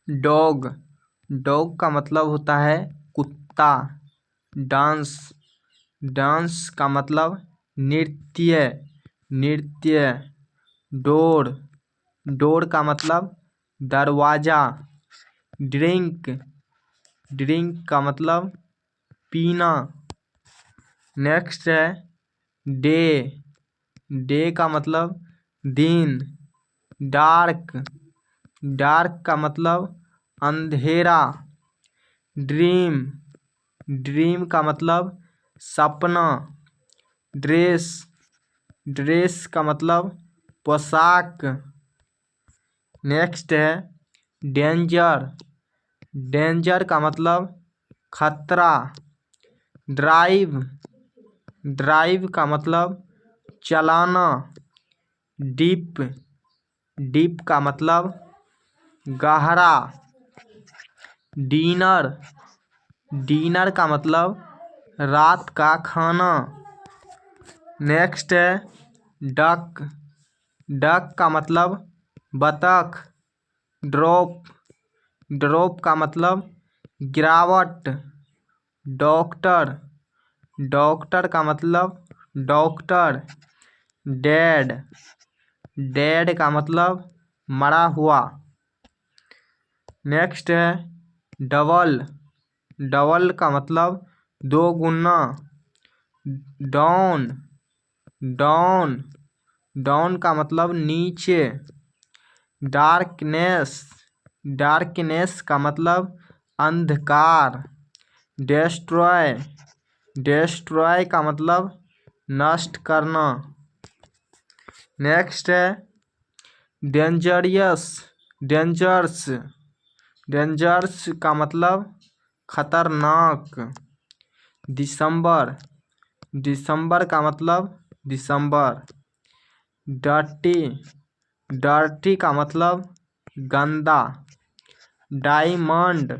Dog, dog का मतलब होता है कुत्ता। डांस, डांस का मतलब नृत्य, नृत्य। डोर, डोर का मतलब दरवाजा। ड्रिंक, ड्रिंक का मतलब पीना। नेक्स्ट है डे, डे का मतलब दिन। डार्क, डार्क का मतलब अंधेरा। ड्रीम, ड्रीम का मतलब सपना। ड्रेस, ड्रेस का मतलब पोशाक। नेक्स्ट है डेंजर, डेंजर का मतलब खतरा। ड्राइव, ड्राइव का मतलब चलाना। डीप, डीप का मतलब गहरा। डिनर, डिनर का मतलब रात का खाना। नेक्स्ट है डक, डक का मतलब बतख। ड्रॉप, ड्रॉप का मतलब गिरावट। डॉक्टर, डॉक्टर का मतलब डॉक्टर। डेड, डेड का मतलब मरा हुआ। नेक्स्ट है डबल, डबल का मतलब दो गुना। डाउन, डाउन, डाउन का मतलब नीचे। डार्कनेस, डार्कनेस का मतलब अंधकार। डेस्ट्रॉय, डेस्ट्रॉय का मतलब नष्ट करना। नेक्स्ट है डेंजरियस, डेंजर्स, डेंजर्स का मतलब खतरनाक। दिसंबर, दिसंबर का मतलब दिसंबर। डर्टी, डर्टी का मतलब गंदा। डायमंड,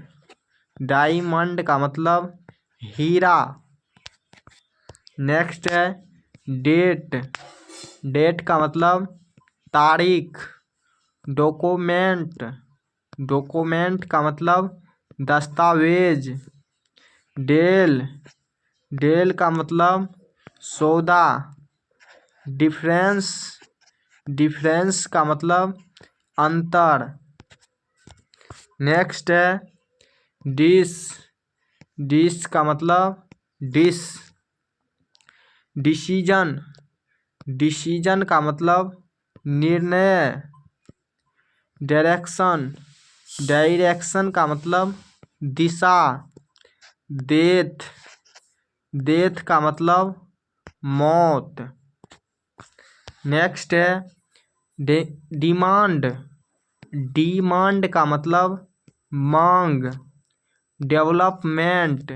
डायमंड का मतलब हीरा। नेक्स्ट है डेट, डेट का मतलब तारीख। डॉक्यूमेंट, डॉक्यूमेंट का मतलब दस्तावेज। डेल, डेल का मतलब सौदा। डिफरेंस, डिफरेंस का मतलब अंतर। नेक्स्ट है डिश, डिश का मतलब डिश। डिसीजन, डिसीजन का मतलब निर्णय। डायरेक्शन, डायरेक्शन का मतलब दिशा। डेथ, डेथ का मतलब मौत। नेक्स्ट है डिमांड, डिमांड का मतलब मांग। डेवलपमेंट,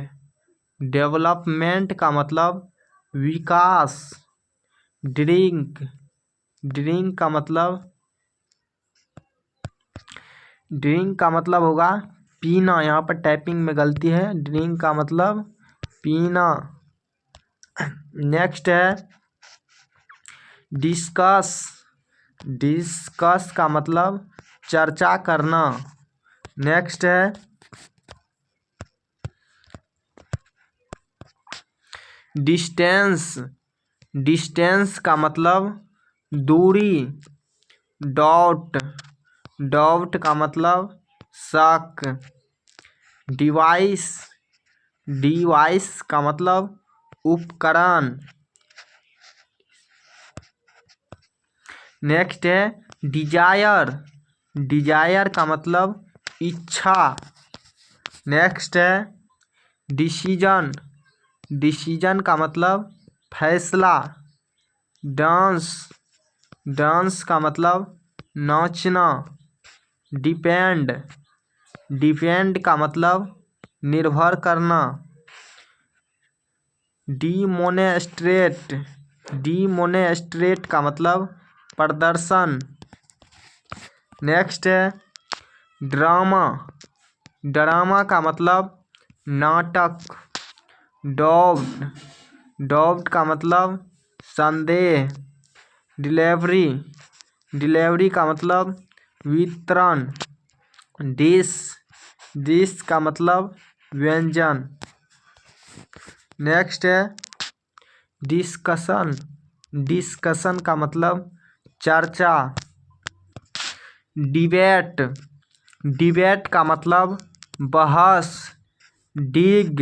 डेवलपमेंट का मतलब विकास। ड्रिंक, ड्रिंक का मतलब, ड्रिंक का मतलब होगा पीना। यहाँ पर टाइपिंग में गलती है। ड्रिंक का मतलब पीना। नेक्स्ट है डिस्कस, डिस्कस का मतलब चर्चा करना। नेक्स्ट है डिस्टेंस, डिस्टेंस का मतलब दूरी। डाउट, डाउट का मतलब शक। डिवाइस, डिवाइस का मतलब उपकरण। नेक्स्ट है डिजायर, डिजायर का मतलब इच्छा। नेक्स्ट है डिसीजन, डिसीजन का मतलब फैसला। डांस, डांस का मतलब नाचना। डिपेंड, डिपेंड का मतलब निर्भर करना। डीमोनेस्ट्रेट, डीमोनेस्ट्रेट का मतलब प्रदर्शन। नेक्स्ट है ड्रामा, ड्रामा का मतलब नाटक। डॉब्ड, डॉब्ड का मतलब संदेह। डिलीवरी, डिलीवरी का मतलब वितरण। डिश, डिश का मतलब व्यंजन। नेक्स्ट है डिस्कशन, डिस्कशन का मतलब चर्चा। डिबेट, डिबेट का मतलब बहस। डिग,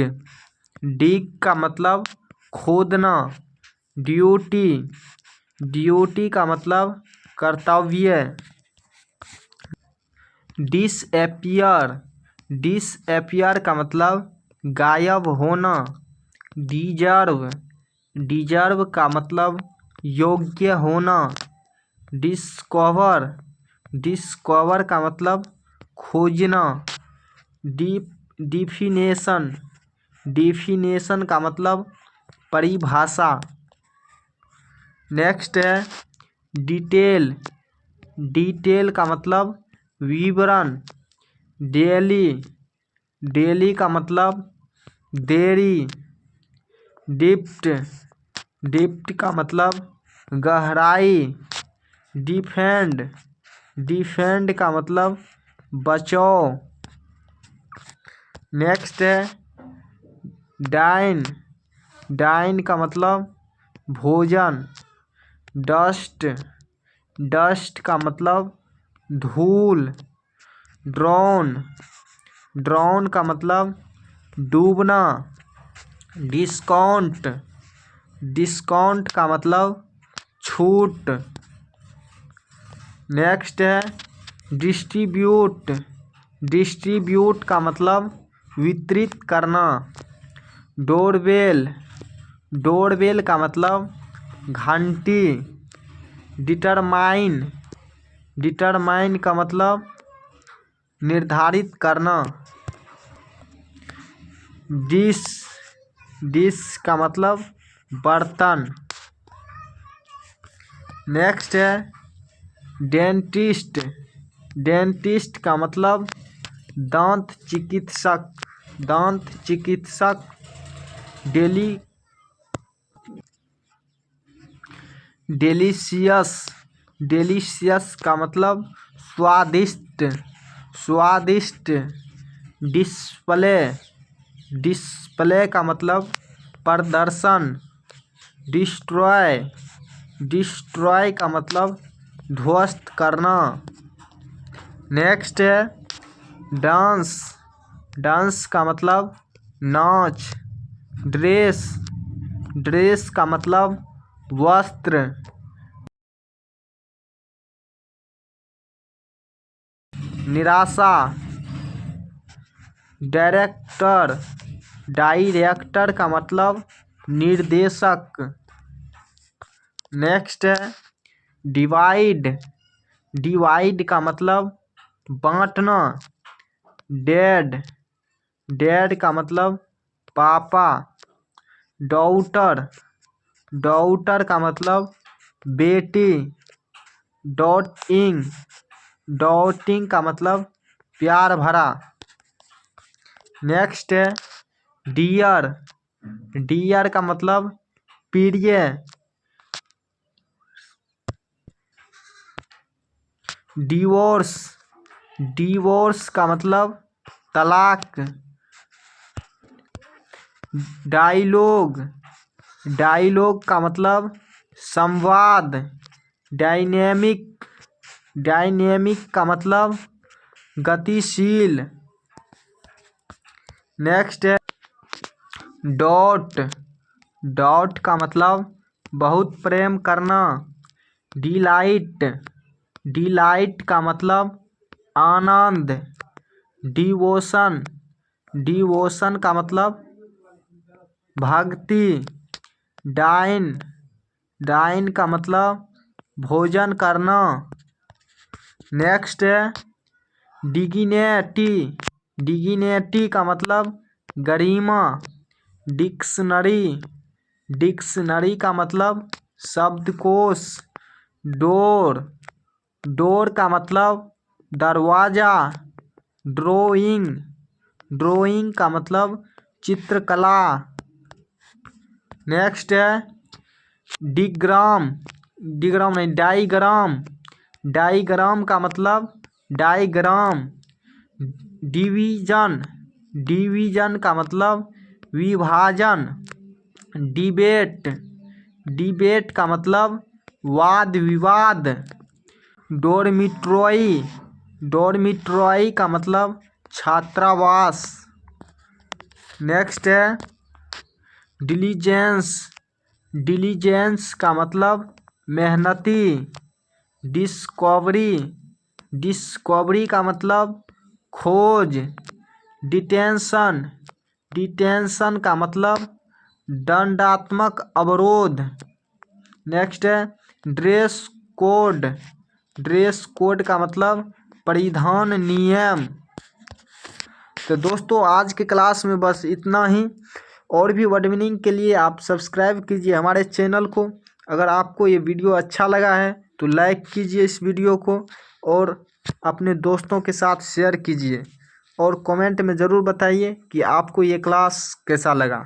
डिग का मतलब खोदना। ड्यूटी, ड्यूटी का मतलब कर्तव्य। डिसएपियर, डिसएपियर का मतलब गायब होना। डिजर्व, डिजर्व का मतलब योग्य होना। डिस्कवर, डिस्कवर का मतलब खोजना। डिफिनेशन, डिफिनेशन का मतलब परिभाषा। नेक्स्ट है डिटेल, डिटेल का मतलब विवरण। डेली, डेली का मतलब देरी। डिप्ट, डिप्ट का मतलब गहराई। डिफेंड, डिफेंड का मतलब बचाओ। नेक्स्ट है डाइन, डाइन का मतलब भोजन। डस्ट, डस्ट का मतलब धूल। ड्रोन, ड्रोन का मतलब डूबना। डिस्काउंट, डिस्काउंट का मतलब छूट। नेक्स्ट है डिस्ट्रीब्यूट, डिस्ट्रीब्यूट का मतलब वितरित करना। डोरबेल, डोरबेल का मतलब घंटी। डिटरमाइन, डिटरमाइन का मतलब निर्धारित करना। डिश, डिश का मतलब बर्तन। नेक्स्ट है डेंटिस्ट, डेंटिस्ट का मतलब दांत चिकित्सक, दांत चिकित्सक। डेली, डेलीशियस, डेलीशियस का मतलब स्वादिष्ट, स्वादिष्ट। डिस्प्ले, डिस्प्ले का मतलब प्रदर्शन। डिस्ट्रॉय, डिस्ट्रॉय का मतलब ध्वस्त करना। नेक्स्ट है डांस, डांस का मतलब नाच। ड्रेस, ड्रेस का मतलब वस्त्र। निराशा। डायरेक्टर, डायरेक्टर का मतलब निर्देशक। नेक्स्ट है डिवाइड, डिवाइड का मतलब बांटना। डैड, डैड का मतलब पापा। डॉटर, डॉटर का मतलब बेटी। डॉटिंग, डॉटिंग का मतलब प्यार भरा। नेक्स्ट है डियर, डियर का मतलब प्रिय। डिवोर्स, डिवोर्स का मतलब तलाक। डायलॉग, डायलॉग का मतलब संवाद। डायनेमिक, डायनेमिक का मतलब गतिशील। नेक्स्ट है डॉट, डॉट का मतलब बहुत प्रेम करना। डिलाइट, डिलाइट का मतलब आनंद। डिवोशन, डिवोशन का मतलब भक्ति। डाइन, डाइन का मतलब भोजन करना। नेक्स्ट है डिग्निटी, डिग्निटी का मतलब गरिमा। डिक्शनरी, डिक्शनरी का मतलब शब्दकोश। डोर, डोर का मतलब दरवाज़ा। ड्राइंग, ड्राइंग का मतलब चित्रकला। नेक्स्ट है डिग्राम, डिग्राम नहीं डाइग्राम, डाइग्राम का मतलब डाइग्राम। डिवीजन, डिवीजन का मतलब विभाजन। डिबेट, डिबेट का मतलब वाद विवाद। डोरमिट्रॉई, डोरमिट्रॉई का मतलब छात्रावास। नेक्स्ट है डिलीजेंस, डिलीजेंस का मतलब मेहनती। डिस्कवरी, डिस्कवरी का मतलब खोज। डिटेंशन, डिटेंशन का मतलब दंडात्मक अवरोध। नेक्स्ट है ड्रेस कोड, ड्रेस कोड का मतलब परिधान नियम। तो दोस्तों आज के क्लास में बस इतना ही। और भी वर्ड मीनिंग के लिए आप सब्सक्राइब कीजिए हमारे चैनल को। अगर आपको ये वीडियो अच्छा लगा है तो लाइक कीजिए इस वीडियो को और अपने दोस्तों के साथ शेयर कीजिए और कमेंट में ज़रूर बताइए कि आपको ये क्लास कैसा लगा।